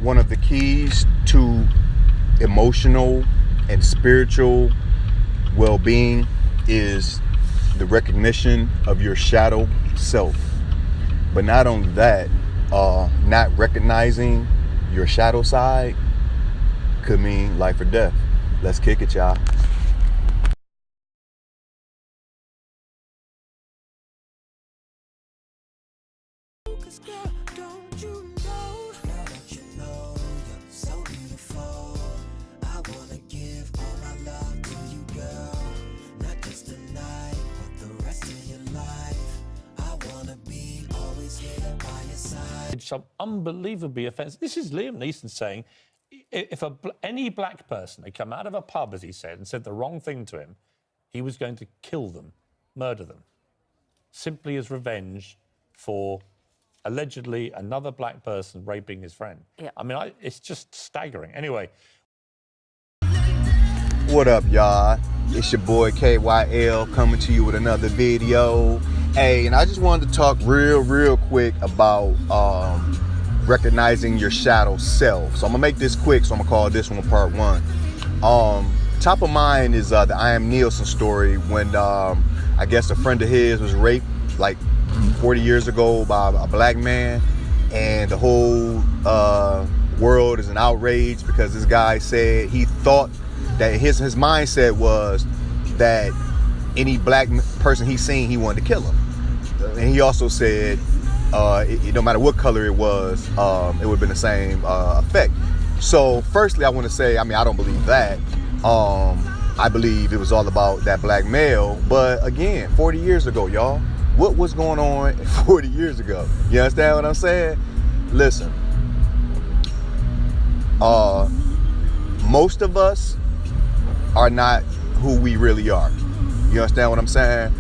one of the keys to emotional and spiritual well-being is the recognition of your shadow self. But not only that, not recognizing your shadow side could mean life or death. Let's kick it, y'all. Some unbelievably offensive. This is Liam Neeson saying, if any black person had come out of a pub, as he said, and said the wrong thing to him, he was going to kill them, murder them, simply as revenge for allegedly another black person raping his friend. Yeah. I mean, it's just staggering. Anyway. What up, y'all? It's your boy KYL coming to you with another video. Hey, and I just wanted to talk real quick about recognizing your shadow self. So I'm gonna make this quick, so I'm gonna call this one part one. Top of mind is the I Am Neeson story when I guess a friend of his was raped like 40 years ago by a black man, and the whole world is in outrage because this guy said he thought that his mindset was that any black person he seen, he wanted to kill him. And he also said no matter what color it was, it would have been the same effect. So firstly, I want to say, I mean, I don't believe that. I believe it was all about that black male. But again, 40 years ago, y'all, what was going on 40 years ago? You understand what I'm saying? Listen, most of us are not who we really are. You understand what I'm saying?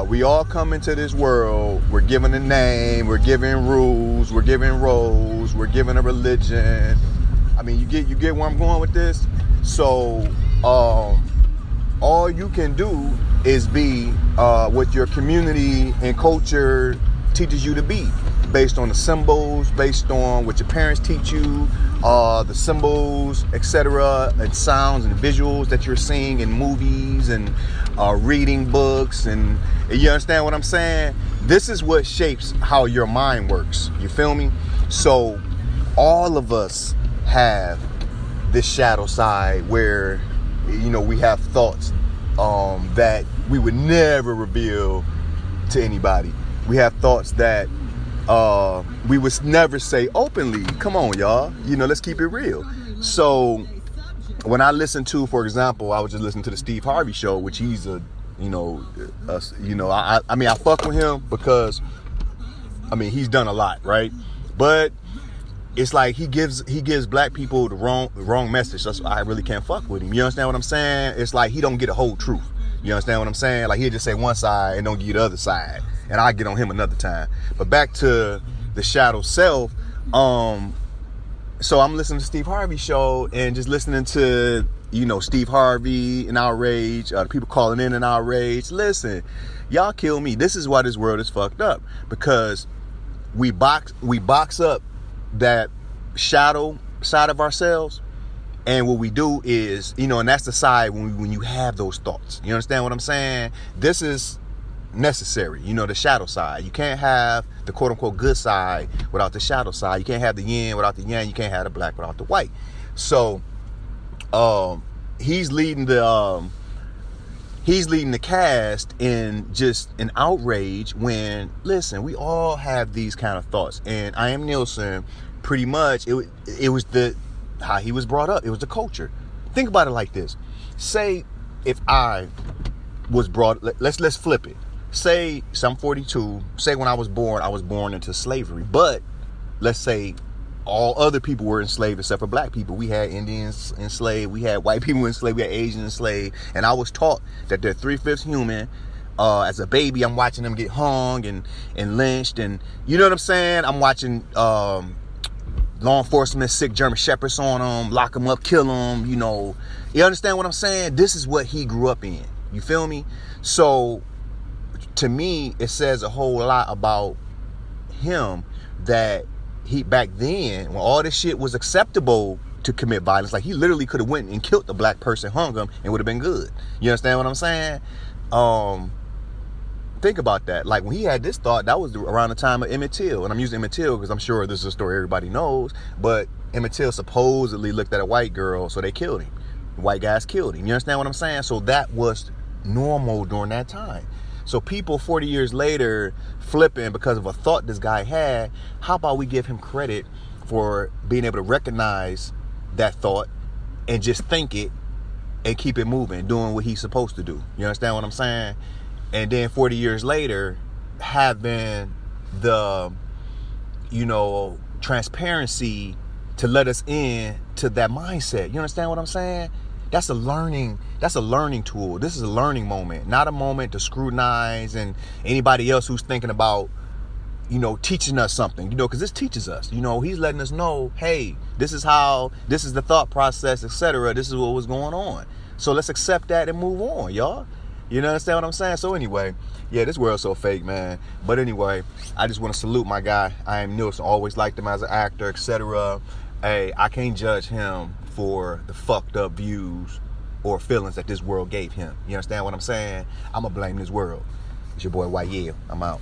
We all come into this world, we're given a name, we're given rules, we're given roles, we're given a religion. I mean, you get where I'm going with this? So all you can do is be what your community and culture teaches you to be, based on the symbols, based on what your parents teach you, the symbols, etc., and sounds and visuals that you're seeing in movies and reading books, and you understand what I'm saying? This is what shapes how your mind works. You feel me? So all of us have this shadow side where, you know, we have thoughts that we would never reveal to anybody. We have thoughts that we would never say openly. Come on, y'all. You know, let's keep it real. So when I listen to, for example, I was just listening to the Steve Harvey show, which he's I mean, I fuck with him because, I mean, he's done a lot, right? But it's like he gives black people the wrong message. So I really can't fuck with him. You understand what I'm saying? It's like he don't get a whole truth. You understand what I'm saying? Like he'll just say one side and don't give you the other side. And I'll get on him another time. But back to the shadow self. So I'm listening to Steve Harvey show and just listening to, you know, Steve Harvey in outrage, the people calling in outrage. Listen, y'all kill me. This is why this world is fucked up, because we box up that shadow side of ourselves, and what we do is, you know, and that's the side when you have those thoughts. You understand what I'm saying? This is necessary, you know, the shadow side. You can't have the quote unquote good side without the shadow side. You can't have the yin without the yang. You can't have the black without the white. So he's leading the cast in just an outrage when, listen, we all have these kind of thoughts. And I Am Neeson, pretty much it was how he was brought up. It was the culture. Think about it like this. Say if I was brought, let's flip it. Say, so I'm 42. Say when I was born into slavery. But let's say all other people were enslaved except for black people. We had Indians enslaved. We had white people enslaved. We had Asians enslaved. And I was taught that they're 3/5 human. As a baby, I'm watching them get hung and lynched. And you know what I'm saying? I'm watching law enforcement sick German shepherds on them, lock them up, kill them. You know, you understand what I'm saying? This is what he grew up in. You feel me? So to me, it says a whole lot about him that he back then, when all this shit was acceptable to commit violence, like he literally could have went and killed the black person, hung him, and would have been good. You understand what I'm saying? Think about that. Like when he had this thought, that was around the time of Emmett Till. And I'm using Emmett Till because I'm sure this is a story everybody knows. But Emmett Till supposedly looked at a white girl, so they killed him. The white guys killed him. You understand what I'm saying? So that was normal during that time. So people 40 years later flipping because of a thought this guy had. How about we give him credit for being able to recognize that thought and just think it and keep it moving, doing what he's supposed to do. You understand what I'm saying? And then 40 years later, having the, transparency to let us in to that mindset. You understand what I'm saying? That's a learning tool. This is a learning moment, not a moment to scrutinize and anybody else who's thinking about, teaching us something, because this teaches us, he's letting us know, hey, this is the thought process, etc. This is what was going on. So let's accept that and move on, y'all. You understand what I'm saying? So anyway, yeah, this world's so fake, man. But anyway, I just want to salute my guy. I am Neeson. Always liked him as an actor, etc. Hey, I can't judge him for the fucked up views or feelings that this world gave him. You understand what I'm saying? I'm going to blame this world. It's your boy, White. I'm out.